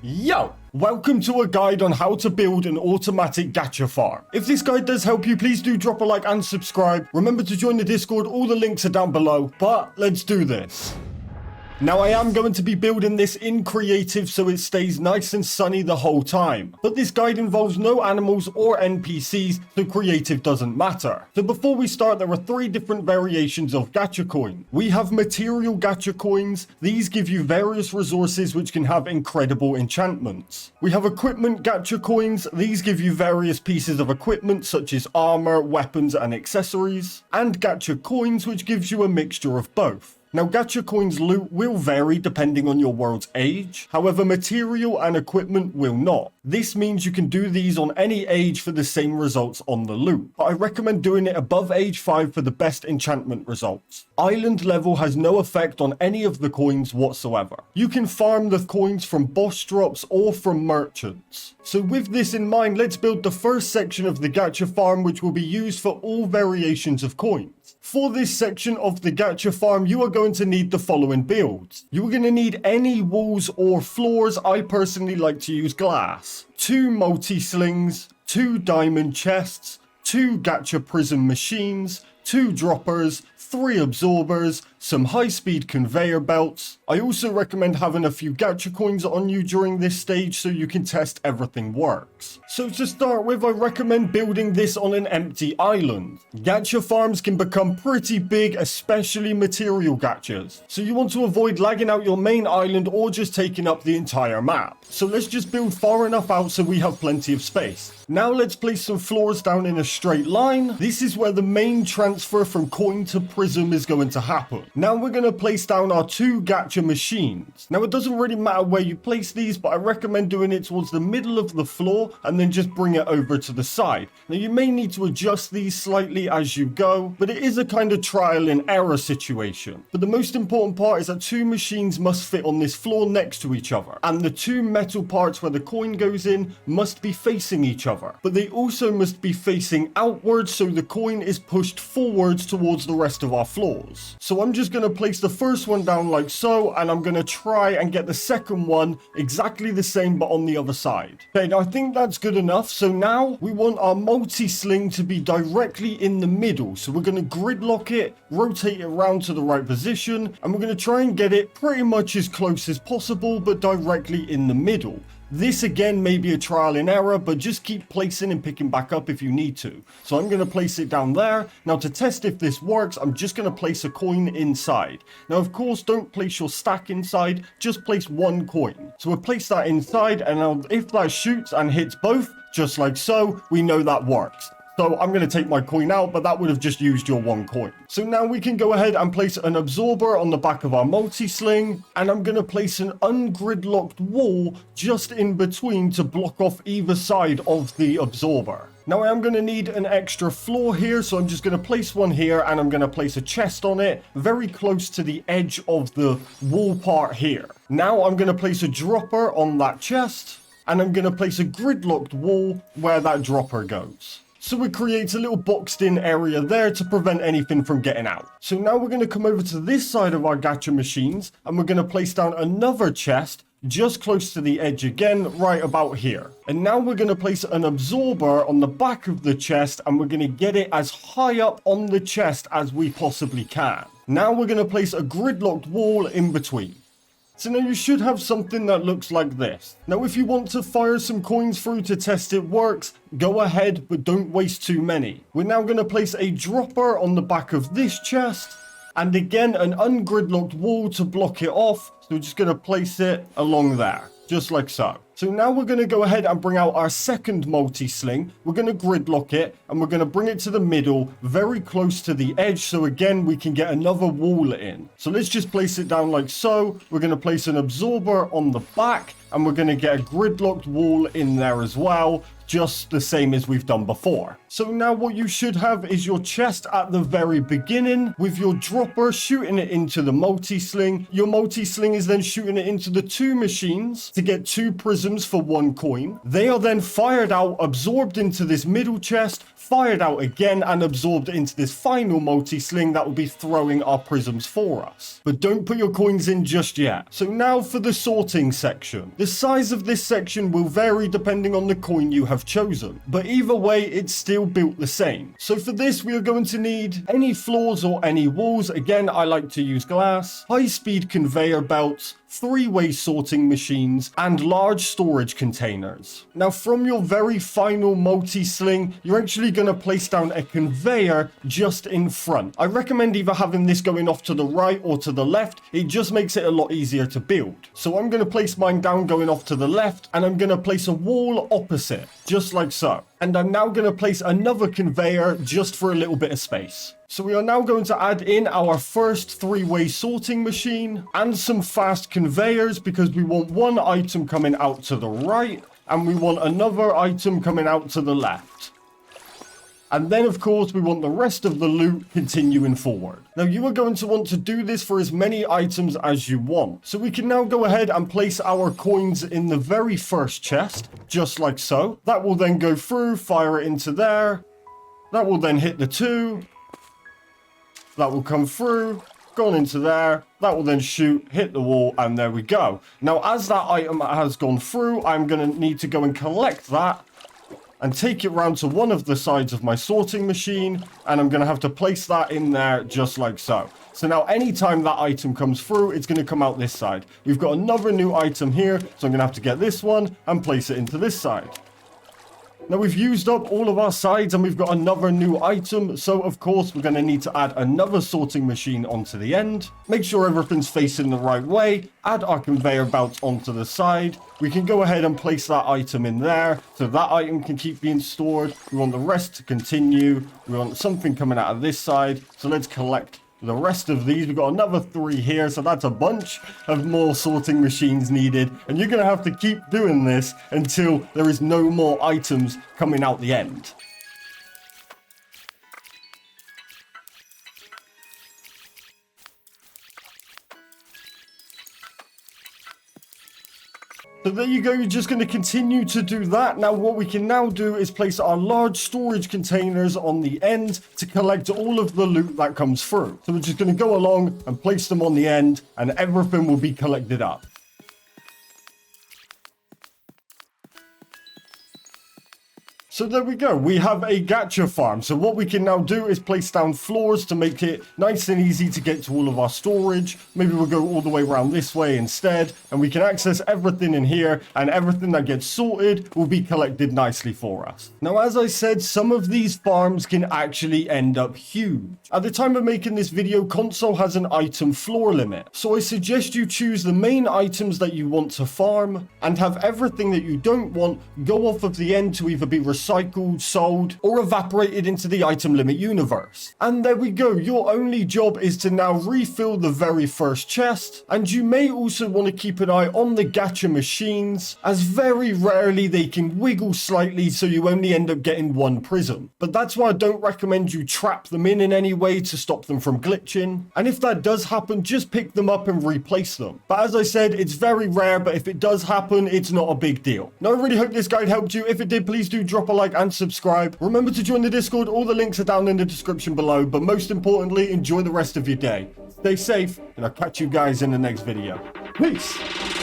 Yo! Welcome to a guide on how to build an automatic gacha farm. If this guide does help you, please do drop a like and subscribe. Remember to join the Discord, all the links are down below, but let's do this. Now I am going to be building this in creative so it stays nice and sunny the whole time. But this guide involves no animals or NPCs, so creative doesn't matter. So before we start, there are 3 different variations of gacha coin. We have material gacha coins. These give you various resources which can have incredible enchantments. We have equipment gacha coins. These give you various pieces of equipment such as armor, weapons and accessories. And gacha coins, which gives you a mixture of both. Now, gacha coins loot will vary depending on your world's age. However, material and equipment will not. This means you can do these on any age for the same results on the loot. But I recommend doing it above age 5 for the best enchantment results. Island level has no effect on any of the coins whatsoever. You can farm the coins from boss drops or from merchants. So with this in mind, let's build the first section of the gacha farm, which will be used for all variations of coins. For this section of the gacha farm, you are going to need the following builds. You are going to need any walls or floors. I personally like to use glass. 2 multi-slings, 2 diamond chests, 2 gacha prism machines, 2 droppers, 3 absorbers, some high-speed conveyor belts. I also recommend having a few gacha coins on you during this stage so you can test everything works. So to start with, I recommend building this on an empty island. Gacha farms can become pretty big, especially material gachas. So you want to avoid lagging out your main island or just taking up the entire map. So let's just build far enough out so we have plenty of space. Now let's place some floors down in a straight line. This is where the main transfer from coin to prism is going to happen. Now we're going to place down our 2 gacha machines. Now it doesn't really matter where you place these, but I recommend doing it towards the middle of the floor and then just bring it over to the side. Now you may need to adjust these slightly as you go, but it is a kind of trial and error situation. But the most important part is that 2 machines must fit on this floor next to each other, and the 2 metal parts where the coin goes in must be facing each other. But they also must be facing outwards so the coin is pushed forwards towards the rest of our floors. So I'm just going to place the first one down like so, and I'm going to try and get the second one exactly the same but on the other side. Okay, now I think that's good enough. So now we want our multi-sling to be directly in the middle. So we're going to gridlock it, rotate it around to the right position, and we're going to try and get it pretty much as close as possible but directly in the middle. This again may be a trial and error, but just keep placing and picking back up if you need to. So I'm going to place it down there. Now to test if this works, I'm just going to place a coin inside. Now of course, don't place your stack inside, just place 1 coin. So we'll place that inside, and now if that shoots and hits both, just like so, we know that works. So I'm going to take my coin out, but that would have just used your 1 coin. So now we can go ahead and place an absorber on the back of our multi-sling, and I'm going to place an ungridlocked wall just in between to block off either side of the absorber. Now I am going to need an extra floor here, so I'm just going to place one here, and I'm going to place a chest on it very close to the edge of the wall part here. Now I'm going to place a dropper on that chest, and I'm going to place a gridlocked wall where that dropper goes. So it creates a little boxed in area there to prevent anything from getting out. So now we're going to come over to this side of our gacha machines, and we're going to place down another chest just close to the edge again, right about here. And now we're going to place an absorber on the back of the chest, and we're going to get it as high up on the chest as we possibly can. Now we're going to place a gridlocked wall in between. So now you should have something that looks like this. Now if you want to fire some coins through to test it works, go ahead, but don't waste too many. We're now going to place a dropper on the back of this chest, and again an ungridlocked wall to block it off. So we're just going to place it along there, just like so. So now we're going to go ahead and bring out our second multi-sling. We're going to gridlock it, and we're going to bring it to the middle, very close to the edge, so again we can get another wall in. So let's just place it down like so. We're going to place an absorber on the back, and we're going to get a gridlocked wall in there as well, just the same as we've done before. So now what you should have is your chest at the very beginning with your dropper shooting it into the multi-sling. Your multi-sling is then shooting it into the 2 machines to get 2 prism prisms for 1 coin. They are then fired out, absorbed into this middle chest, fired out again, and absorbed into this final multi-sling that will be throwing our prisms for us. But don't put your coins in just yet. So now for the sorting section. The size of this section will vary depending on the coin you have chosen, but either way it's still built the same. So for this we are going to need any floors or any walls. Again, I like to use glass, high-speed conveyor belts, 3-way sorting machines, and large storage containers. Now from your very final multi-sling, you're actually going to place down a conveyor just in front. I recommend either having this going off to the right or to the left. It just makes it a lot easier to build. So I'm going to place mine down going off to the left, and I'm going to place a wall opposite, just like so. And I'm now going to place another conveyor just for a little bit of space. So we are now going to add in our first 3-way sorting machine and some fast conveyors, because we want one item coming out to the right and we want another item coming out to the left. And then, of course, we want the rest of the loot continuing forward. Now, you are going to want to do this for as many items as you want. So we can now go ahead and place our coins in the very first chest, just like so. That will then go through, fire it into there. That will then hit the 2. That will come through, gone into there. That will then shoot, hit the wall, and there we go. Now, as that item has gone through, I'm going to need to go and collect that and take it round to one of the sides of my sorting machine, and I'm going to have to place that in there just like so. So now anytime that item comes through, it's going to come out this side. We've got another new item here, so I'm going to have to get this one and place it into this side. Now we've used up all of our sides and we've got another new item, so of course we're going to need to add another sorting machine onto the end. Make sure everything's facing the right way, add our conveyor belts onto the side. We can go ahead and place that item in there, so that item can keep being stored. We want the rest to continue. We want something coming out of this side, so let's collect the rest of these. We've got another 3 here, so that's a bunch of more sorting machines needed, and you're going to have to keep doing this until there is no more items coming out the end. So there you go, you're just going to continue to do that. Now what we can now do is place our large storage containers on the end to collect all of the loot that comes through. So we're just going to go along and place them on the end, and everything will be collected up. So there we go, we have a gacha farm. So what we can now do is place down floors to make it nice and easy to get to all of our storage. Maybe we'll go all the way around this way instead, and we can access everything in here, and everything that gets sorted will be collected nicely for us. Now, as I said, some of these farms can actually end up huge. At the time of making this video, console has an item floor limit. So I suggest you choose the main items that you want to farm and have everything that you don't want go off of the end to either be recycled, sold, or evaporated into the item limit universe. And there we go, your only job is to now refill the very first chest, and you may also want to keep an eye on the gacha machines, as very rarely they can wiggle slightly, so you only end up getting 1 prism. But that's why I don't recommend you trap them in any way to stop them from glitching, and if that does happen, just pick them up and replace them. But as I said, it's very rare, but if it does happen, it's not a big deal. Now I really hope this guide helped you. If it did, please do drop a like and subscribe. Remember to join the Discord, all the links are down in the description below, but most importantly, enjoy the rest of your day. Stay safe, and I'll catch you guys in the next video. Peace!